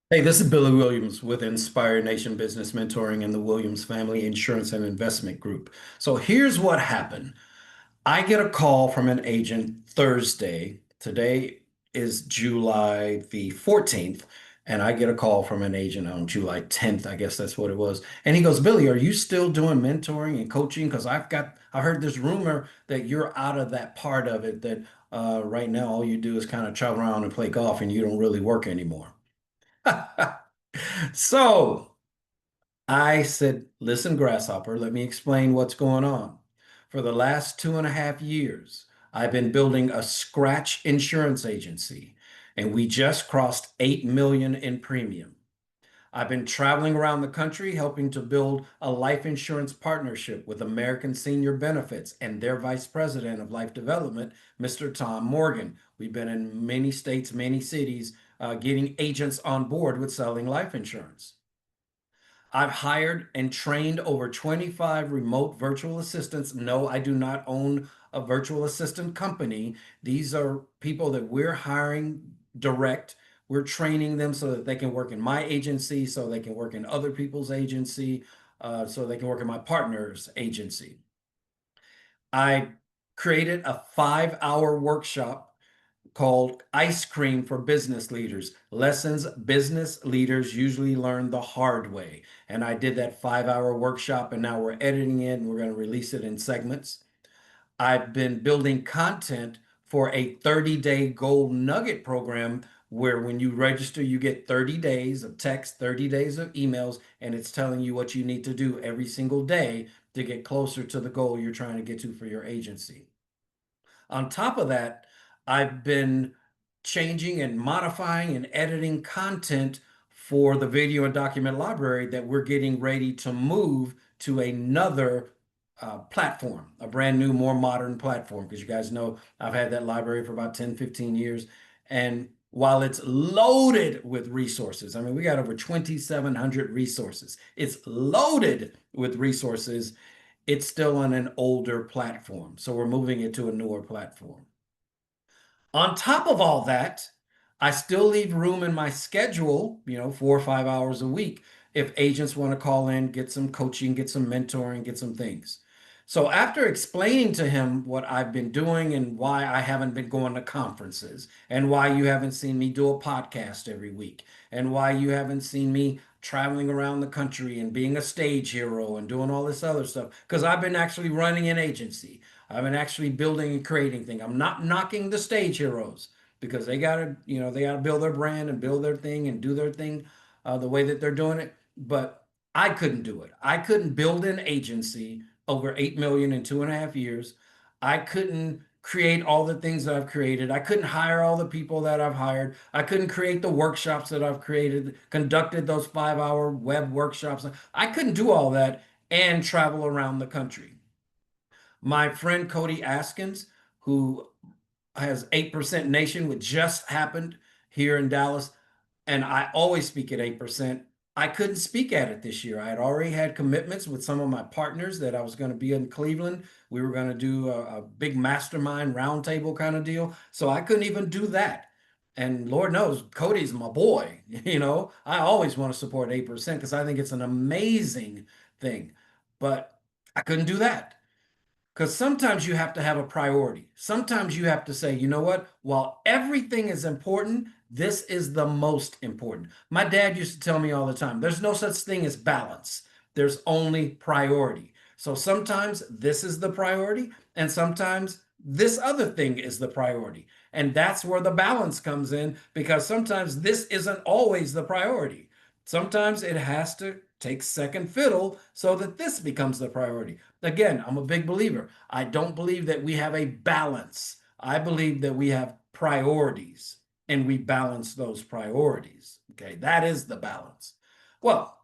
Hey, this is Billy Williams with Inspire Nation Business Mentoring and the Williams Family Insurance and Investment Group. So here's what happened. I get a call from an agent Thursday. Today is July the 14th, and I get a call from an agent on July 10th. I guess that's what it was. And he goes, Billy, are you still doing mentoring and coaching? Because I heard this rumor that you're out of that part of it, that right now all you do is kind of travel around and play golf and you don't really work anymore. So I said, listen, Grasshopper, let me explain what's going on. For the last 2.5 years, I've been building a scratch insurance agency, and we just crossed 8 million in premium. I've been traveling around the country helping to build a life insurance partnership with American Senior Benefits and their Vice President of Life Development, Mr. Tom Morgan. We've been in many states, many cities, getting agents on board with selling life insurance. I've hired and trained over 25 remote virtual assistants. No, I do not own a virtual assistant company. These are people that we're hiring direct. We're training them so that they can work in my agency, so they can work in other people's agency, so they can work in my partner's agency. I created a 5-hour workshop called Ice Cream for Business Leaders, lessons business leaders usually learn the hard way. And I did that 5-hour workshop, and now we're editing it and we're going to release it in segments. I've been building content for a 30-day gold nugget program where when you register, you get 30 days of text, 30 days of emails, and it's telling you what you need to do every single day to get closer to the goal you're trying to get to for your agency. On top of that, I've been changing and modifying and editing content for the video and document library that we're getting ready to move to another platform, a brand new, more modern platform. Because you guys know I've had that library for about 10, 15 years. And while it's loaded with resources, I mean, we got over 2,700 resources. It's loaded with resources. It's still on an older platform. So we're moving it to a newer platform. On top of all that, I still leave room in my schedule, 4 or 5 hours a week, if agents want to call in, get some coaching, get some mentoring, get some things. So after explaining to him what I've been doing and why I haven't been going to conferences and why you haven't seen me do a podcast every week and why you haven't seen me traveling around the country and being a stage hero and doing all this other stuff, because I've been actually running an agency. I've been actually building and creating things. I'm not knocking the stage heroes because they gotta build their brand and build their thing and do their thing the way that they're doing it. But I couldn't do it. I couldn't build an agency over 8 million in 2.5 years. I couldn't create all the things that I've created. I couldn't hire all the people that I've hired. I couldn't create the workshops that I've created, conducted those 5-hour web workshops. I couldn't do all that and travel around the country. My friend Cody Askins, who has 8% Nation, which just happened here in Dallas, and I always speak at 8%. I couldn't speak at it this year. I had already had commitments with some of my partners that I was going to be in Cleveland. We were going to do a big mastermind roundtable kind of deal. So I couldn't even do that. And Lord knows, Cody's my boy. I always want to support 8% because I think it's an amazing thing. But I couldn't do that. Because sometimes you have to have a priority. Sometimes you have to say, you know what? While everything is important, this is the most important. My dad used to tell me all the time, there's no such thing as balance. There's only priority. So sometimes this is the priority, and sometimes this other thing is the priority. And that's where the balance comes in, because sometimes this isn't always the priority. Sometimes it has to take second fiddle so that this becomes the priority. Again, I'm a big believer. I don't believe that we have a balance. I believe that we have priorities and we balance those priorities. Okay, that is the balance. Well,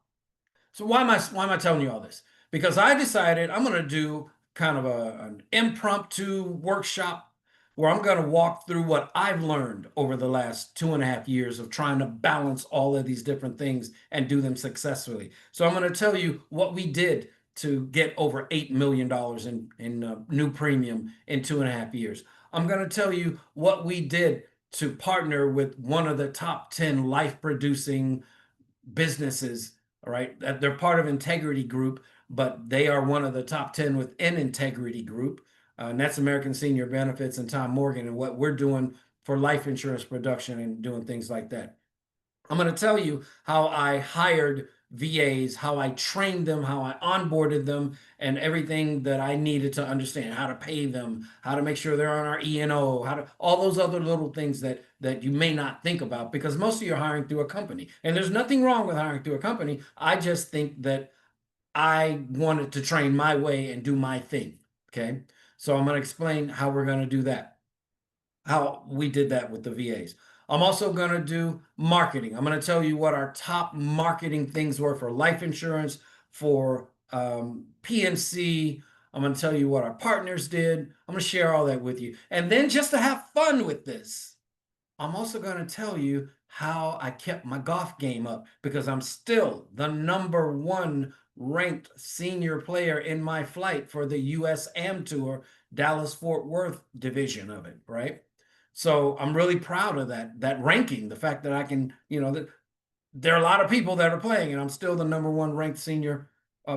so why am I telling you all this? Because I decided I'm going to do kind of an impromptu workshop where I'm going to walk through what I've learned over the last 2.5 years of trying to balance all of these different things and do them successfully. So I'm going to tell you what we did to get over $8 million in new premium in 2.5 years. I'm going to tell you what we did to partner with one of the top 10 life producing businesses. All right. They're part of Integrity Group, but they are one of the top 10 within Integrity Group. And that's American Senior Benefits and Tom Morgan and what we're doing for life insurance production and doing things like that. I'm going to tell you how I hired VAs, how I trained them, how I onboarded them, and everything that I needed to understand, how to pay them, how to make sure they're on our E&O, how to all those other little things that you may not think about because most of you are hiring through a company. And there's nothing wrong with hiring through a company. I just think that I wanted to train my way and do my thing. Okay. So I'm going to explain how we're going to do that, how we did that with the VAs. I'm also going to do marketing. I'm going to tell you what our top marketing things were for life insurance, for PNC. I'm going to tell you what our partners did. I'm going to share all that with you. And then just to have fun with this, I'm also going to tell you how I kept my golf game up because I'm still the #1 ranked senior player in my flight for the US Am Tour, Dallas Fort Worth division of it, right? So I'm really proud of that ranking, the fact that I can, there are a lot of people that are playing, and I'm still the #1 ranked senior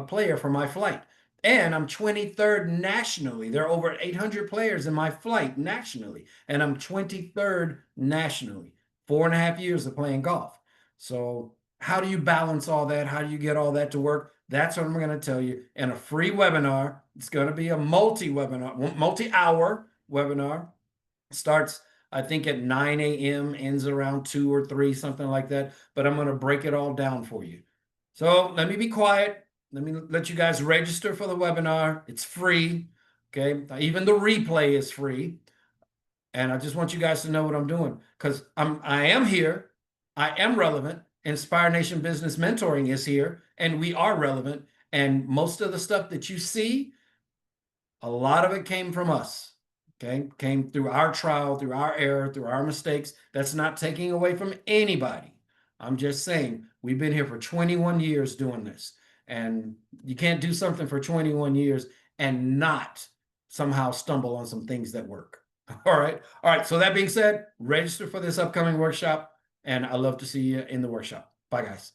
player for my flight. And I'm 23rd nationally. There are over 800 players in my flight nationally, and I'm 23rd nationally. 4.5 years of playing golf. So, how do you balance all that? How do you get all that to work? That's what I'm going to tell you in a free webinar. It's going to be a multi-hour webinar. Starts, I think, at 9 a.m., ends around 2 or 3, something like that. But I'm going to break it all down for you. So let me be quiet. Let me let you guys register for the webinar. It's free. Okay. Even the replay is free. And I just want you guys to know what I'm doing because I am here. I am relevant. Inspire Nation Business Mentoring is here, and we are relevant. And most of the stuff that you see, a lot of it came from us. Okay, came through our trial, through our error, through our mistakes. That's not taking away from anybody. I'm just saying we've been here for 21 years doing this, and you can't do something for 21 years and not somehow stumble on some things that work. All right. All right. So that being said, register for this upcoming workshop, and I love to see you in the workshop. Bye, guys.